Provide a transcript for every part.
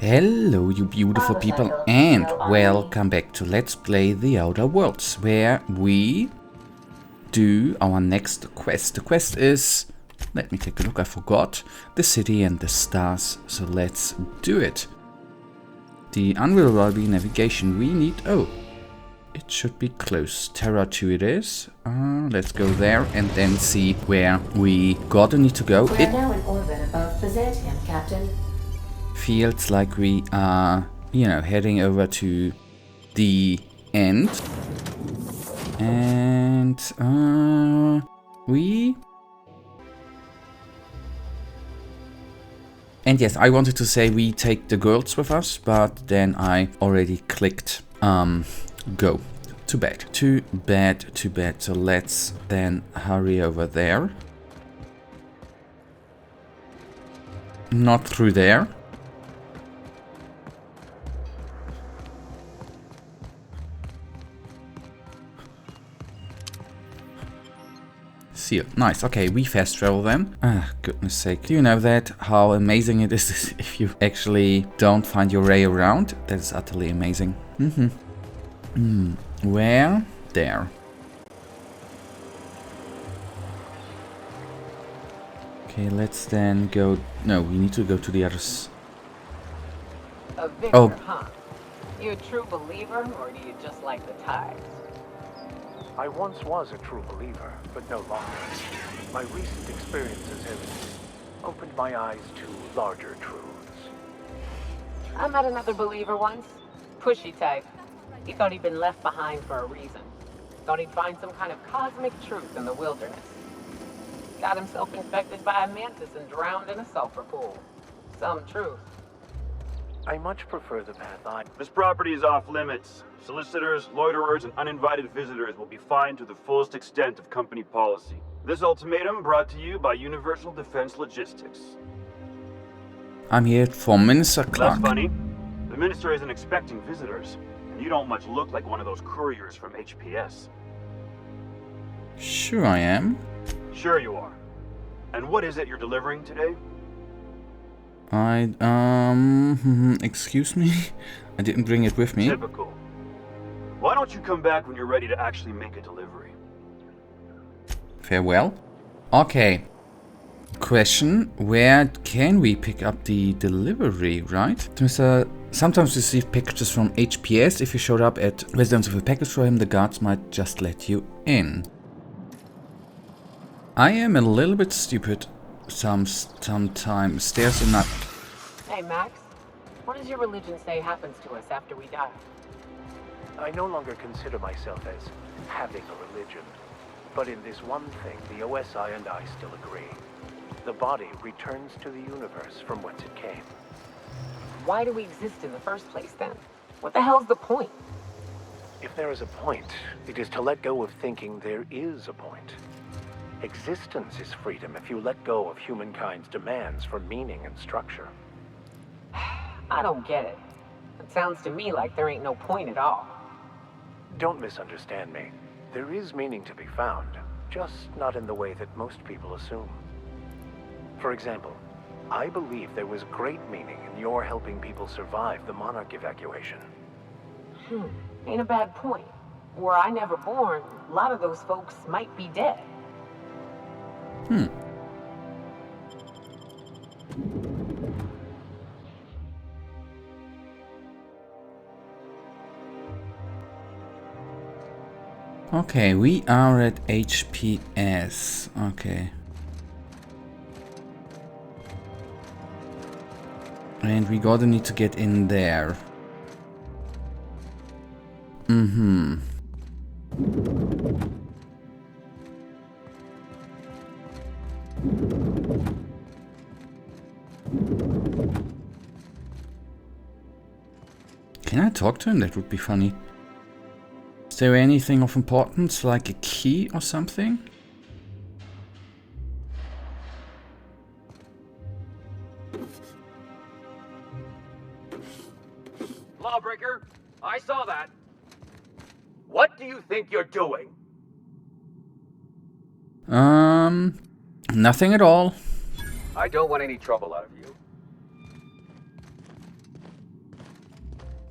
Hello you beautiful people and welcome back to Let's Play The Outer Worlds, where we do our next quest. The quest is, let me take a look, I forgot, the city and the stars, so let's do it. The unreliable navigation we need, oh, it should be close. Terra 2 it is. Let's go there and then see where we gotta need to go. We're now in orbit above Byzantium, Captain. Feels like we are, heading over to the end. And And yes, I wanted to say we take the girls with us, but then I already clicked go. Too bad. Too bad, too bad. So let's then hurry over there. Not through there. Seal. Nice. Okay, we fast travel then. Ah, goodness sake. Do you know that? How amazing it is if you actually don't find your way around? That is utterly amazing. Where? There. Okay, let's then go... No, we need to go to the others. A victor, Oh. huh? You a true believer, or do you just like the tides? I once was a true believer, but no longer. My recent experiences have opened my eyes to larger truths. I met another believer once. Pushy type. He thought he'd been left behind for a reason. Thought he'd find some kind of cosmic truth in the wilderness. Got himself infected by a mantis and drowned in a sulfur pool. Some truth. I much prefer the path I... This property is off limits. Solicitors, loiterers, and uninvited visitors will be fined to the fullest extent of company policy. This ultimatum brought to you by Universal Defense Logistics. I'm here for Minister That's Clark. funny. The minister isn't expecting visitors, and you don't much look like one of those couriers from HPS. Sure I am. Sure you are. And what is it you're delivering today? Excuse me? I didn't bring it with me. Typical. Why don't you come back when you're ready to actually make a delivery? Farewell. Okay. Question, where can we pick up the delivery, right? Mr. Sometimes receive packages from HPS. If you showed up at residence with a package for him, the guards might just let you in. I am a little bit stupid sometimes. There's enough. Hey, Max. What does your religion say happens to us after we die? I no longer consider myself as having a religion. But in this one thing, the OSI and I still agree. The body returns to the universe from whence it came. Why do we exist in the first place, then? What the hell's the point? If there is a point, it is to let go of thinking there is a point. Existence is freedom if you let go of humankind's demands for meaning and structure. I don't get it. It sounds to me like there ain't no point at all. Don't misunderstand me. There is meaning to be found, just not in the way that most people assume. For example, I believe there was great meaning in your helping people survive the Monarch evacuation. Ain't a bad point. Were I never born, a lot of those folks might be dead. Okay, we are at HPS. Okay. And we gotta need to get in there. Can I talk to him? That would be funny. Is there anything of importance, like a key or something? Lawbreaker, I saw that. What do you think you're doing? Nothing at all. I don't want any trouble out of you.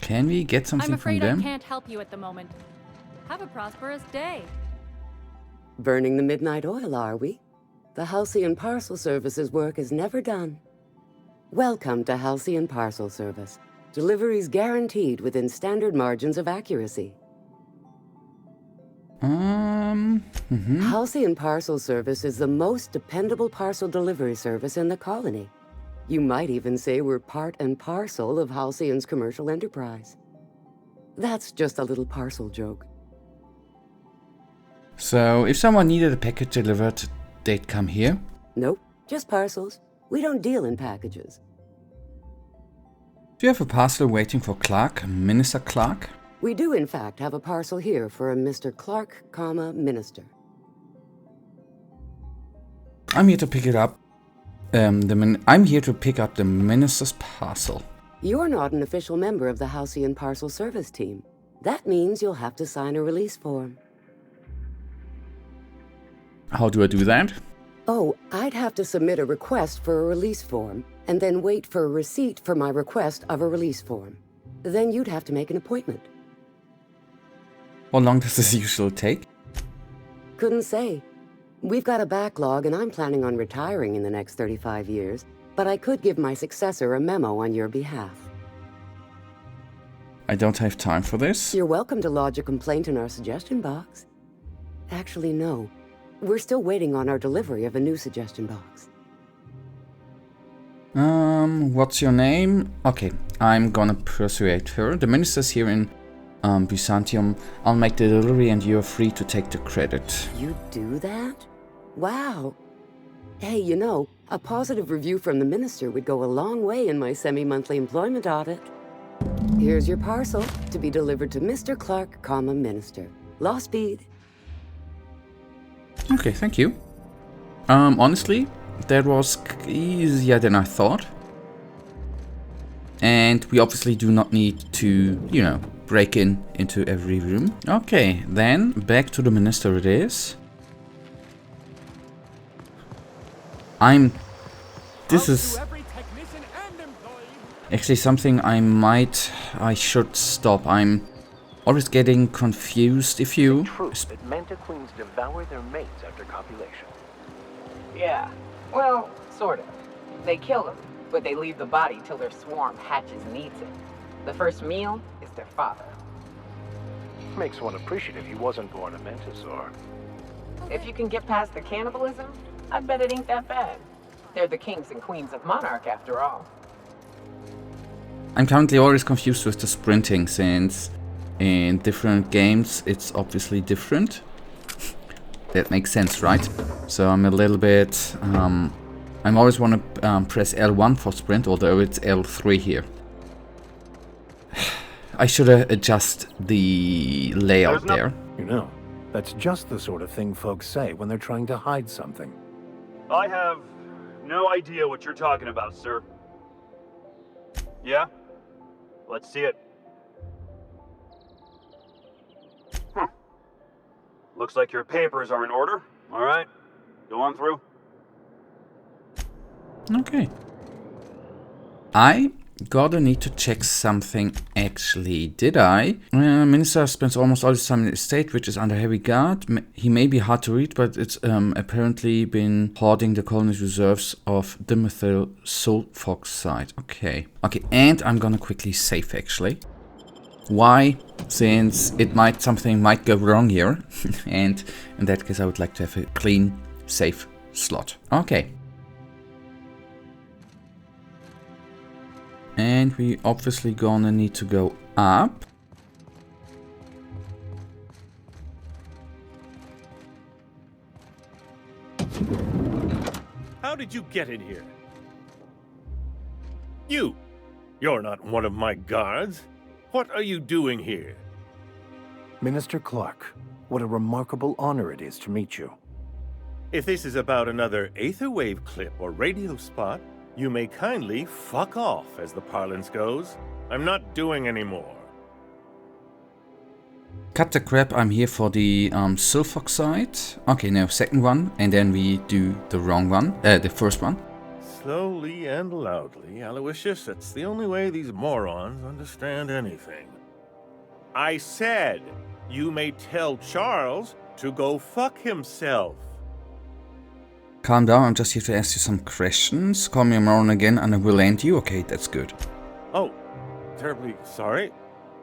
Can we get something I'm from afraid I them? can't help you at the moment. Have a prosperous day. Burning the midnight oil, are we? The Halcyon Parcel Service's work is never done. Welcome to Halcyon Parcel Service. Deliveries guaranteed within standard margins of accuracy. Halcyon Parcel Service is the most dependable parcel delivery service in the colony. You might even say we're part and parcel of Halcyon's commercial enterprise. That's just a little parcel joke. So, if someone needed a package delivered, they'd come here? Nope, just parcels. We don't deal in packages. Do you have a parcel waiting for Clark, Minister Clark? We do, in fact, have a parcel here for a Mr. Clark, Minister. I'm here to pick it up. I'm here to pick up the Minister's parcel. You're not an official member of the Halcyon Parcel Service team. That means you'll have to sign a release form. How do I do that? Oh, I'd have to submit a request for a release form, and then wait for a receipt for my request of a release form. Then you'd have to make an appointment. How long does this usually take? Couldn't say. We've got a backlog, and I'm planning on retiring in the next 35 years, but I could give my successor a memo on your behalf. I don't have time for this. You're welcome to lodge a complaint in our suggestion box. Actually, no. We're still waiting on our delivery of a new suggestion box. What's your name? Okay, I'm gonna persuade her. The minister's here in Byzantium. I'll make the delivery and you're free to take the credit. You do that? Wow. Hey, you know, a positive review from the minister would go a long way in my semi-monthly employment audit. Here's your parcel to be delivered to Mr. Clark, Minister. Law speed. Okay, thank you. Honestly, that was easier than I thought. And we obviously do not need to, you know, break into every room. Okay, then back to the minister it is. This is actually something I should stop. I'm always getting confused if you... Truth that Manta Queens devour their mates after copulation. Yeah, well, sort of. They kill them, but they leave the body till their swarm hatches and eats it. The first meal is their father. Makes one appreciative he wasn't born a Mantisaur. If you can get past the cannibalism, I bet it ain't that bad. They're the kings and queens of Monarch, after all. I'm currently always confused with the sprinting, since in different games it's obviously different. That makes sense, right? So I'm a little bit... I always want to press L1 for sprint, although it's L3 here. I should adjust the layout there. You know, that's just the sort of thing folks say when they're trying to hide something. I have no idea what you're talking about, sir. Yeah? Let's see it. Looks like your papers are in order. All right, go on through. Okay. I gotta need to check something actually. Did I? Minister spends almost all his time in the estate, which is under heavy guard. He may be hard to read, but it's apparently been hoarding the colony's reserves of dimethyl sulfoxide. Okay. Okay, and I'm gonna quickly save actually. Why? Since something might go wrong here. And in that case I would like to have a clean save slot. Okay. And we obviously gonna need to go up. How did you get in here? You're not one of my guards. What are you doing here? Minister Clark, what a remarkable honor it is to meet you. If this is about another Aetherwave clip or radio spot, you may kindly fuck off, as the parlance goes. I'm not doing any more. Cut the crap, I'm here for the sulfoxide. Okay, no, second one, and then we do the wrong one, the first one. slowly and loudly, Aloysius. That's the only way these morons understand anything. I said, you may tell Charles to go fuck himself. Calm down, I'm just here to ask you some questions. Call me a moron again and I will end you. Okay, that's good. Oh, terribly sorry.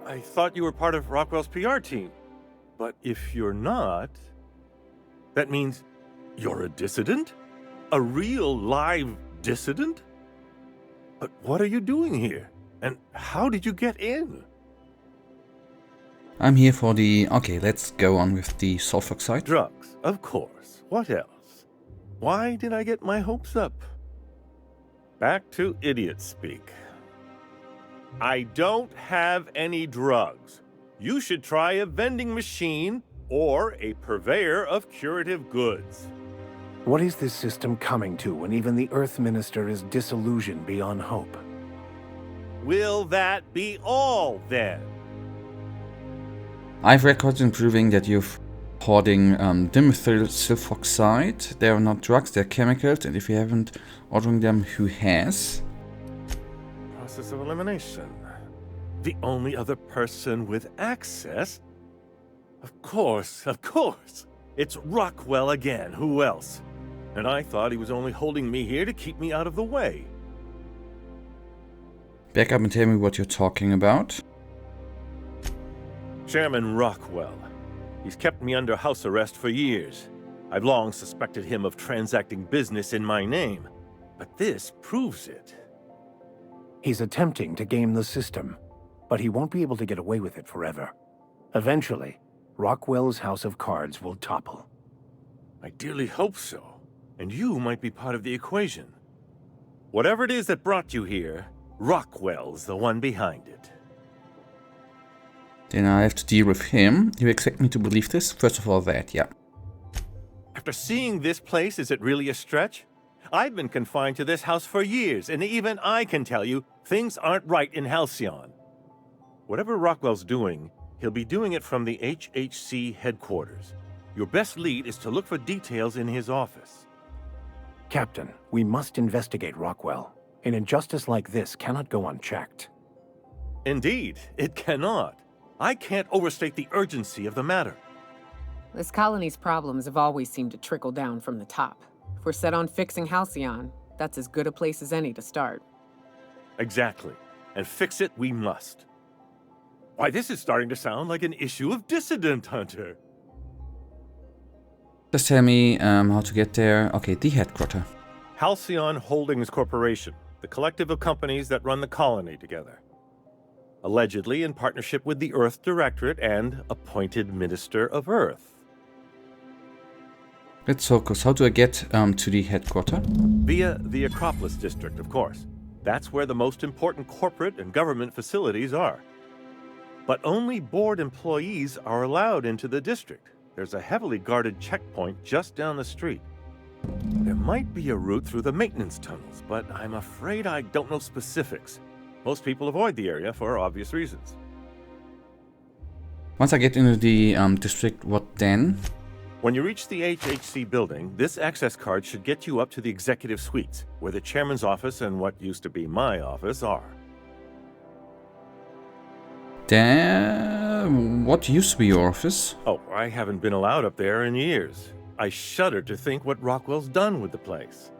I thought you were part of Rockwell's PR team. But if you're not, that means you're a dissident? A real live dissident? But what are you doing here? And how did you get in? I'm here for the... Okay, let's go on with the sulfoxide. Drugs, of course. What else? Why did I get my hopes up? Back to idiot speak. I don't have any drugs. You should try a vending machine or a purveyor of curative goods. What is this system coming to when even the Earth Minister is disillusioned beyond hope? Will that be all, then? I have records in proving that you've hoarding dimethyl sulfoxide. They are not drugs, they're chemicals, and if you haven't ordering them, who has? Process of elimination. The only other person with access? Of course. It's Rockwell again. Who else? And I thought he was only holding me here to keep me out of the way. Back up and tell me what you're talking about. Chairman Rockwell. He's kept me under house arrest for years. I've long suspected him of transacting business in my name, but this proves it. He's attempting to game the system, but he won't be able to get away with it forever. Eventually, Rockwell's house of cards will topple. I dearly hope so, and you might be part of the equation. Whatever it is that brought you here, Rockwell's the one behind it. Then I have to deal with him. You expect me to believe this? First of all, that, yeah. After seeing this place, is it really a stretch? I've been confined to this house for years, and even I can tell you, things aren't right in Halcyon. Whatever Rockwell's doing, he'll be doing it from the HHC headquarters. Your best lead is to look for details in his office. Captain, we must investigate Rockwell. An injustice like this cannot go unchecked. Indeed, it cannot. I can't overstate the urgency of the matter. This colony's problems have always seemed to trickle down from the top. If we're set on fixing Halcyon, that's as good a place as any to start. Exactly. And fix it we must. Why, this is starting to sound like an issue of Dissident Hunter. Just tell me how to get there. Okay, the headquarters. Halcyon Holdings Corporation, the collective of companies that run the colony together. Allegedly in partnership with the Earth Directorate and appointed Minister of Earth. Let's focus. How do I get to the headquarters? Via the Acropolis District, of course. That's where the most important corporate and government facilities are. But only board employees are allowed into the district. There's a heavily guarded checkpoint just down the street. There might be a route through the maintenance tunnels, but I'm afraid I don't know specifics. Most people avoid the area for obvious reasons. Once I get into the district, what then? When you reach the HHC building, this access card should get you up to the executive suites, where the chairman's office and what used to be my office are. What used to be your office? Oh, I haven't been allowed up there in years. I shudder to think what Rockwell's done with the place.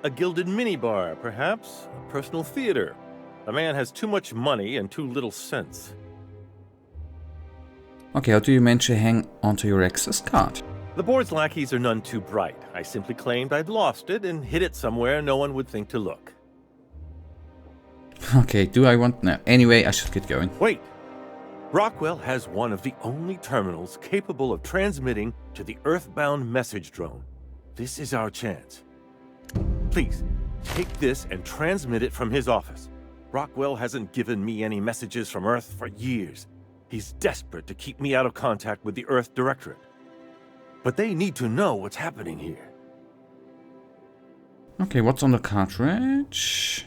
A gilded minibar, perhaps? A personal theater. The man has too much money and too little sense. Okay, how do you manage to hang onto your access card? The board's lackeys are none too bright. I simply claimed I'd lost it and hid it somewhere no one would think to look. Okay, do I want... No. Anyway, I should get going. Wait! Rockwell has one of the only terminals capable of transmitting to the Earthbound message drone. This is our chance. Please, take this and transmit it from his office. Rockwell hasn't given me any messages from Earth for years. He's desperate to keep me out of contact with the Earth Directorate. But they need to know what's happening here. Okay, what's on the cartridge?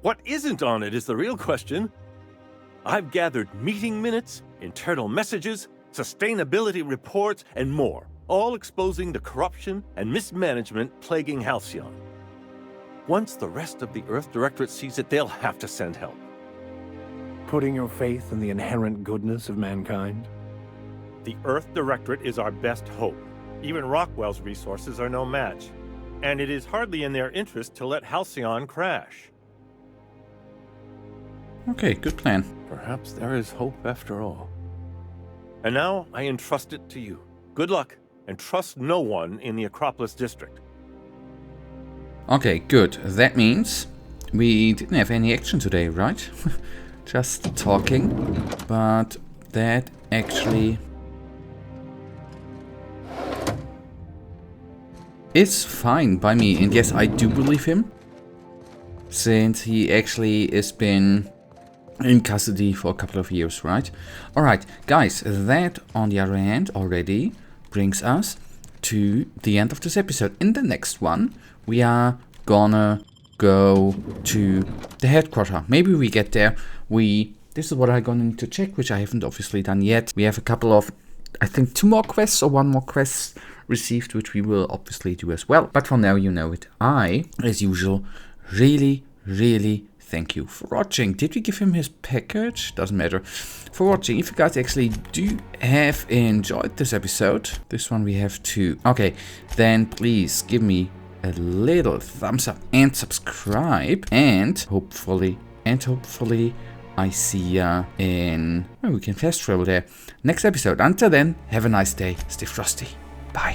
What isn't on it is the real question. I've gathered meeting minutes, internal messages, sustainability reports, and more, all exposing the corruption and mismanagement plaguing Halcyon. Once the rest of the Earth Directorate sees it, they'll have to send help. Putting your faith in the inherent goodness of mankind? The Earth Directorate is our best hope. Even Rockwell's resources are no match. And it is hardly in their interest to let Halcyon crash. Okay, good plan. Perhaps there is hope after all. And now I entrust it to you. Good luck, and trust no one in the Acropolis District. Okay, good. That means we didn't have any action today, right? Just talking. But that actually is fine by me. And yes, I do believe him, since he actually has been in custody for a couple of years, right? Alright, guys, that on the other hand already brings us to the end of this episode. In the next one, we are gonna go to the headquarters. Maybe we get there. This is what I'm gonna need to check, which I haven't obviously done yet. We have a couple of, I think, 2 more quests or 1 more quest received, which we will obviously do as well. But for now, you know it. I, as usual, really thank you for watching. Did we give him his package? Doesn't matter. For watching. If you guys actually do have enjoyed this episode, this one we have 2. Okay, then please give me a little thumbs up and subscribe. And hopefully I see ya in... well, we can fast travel there. Next episode. Until then, have a nice day. Stay frosty. Bye.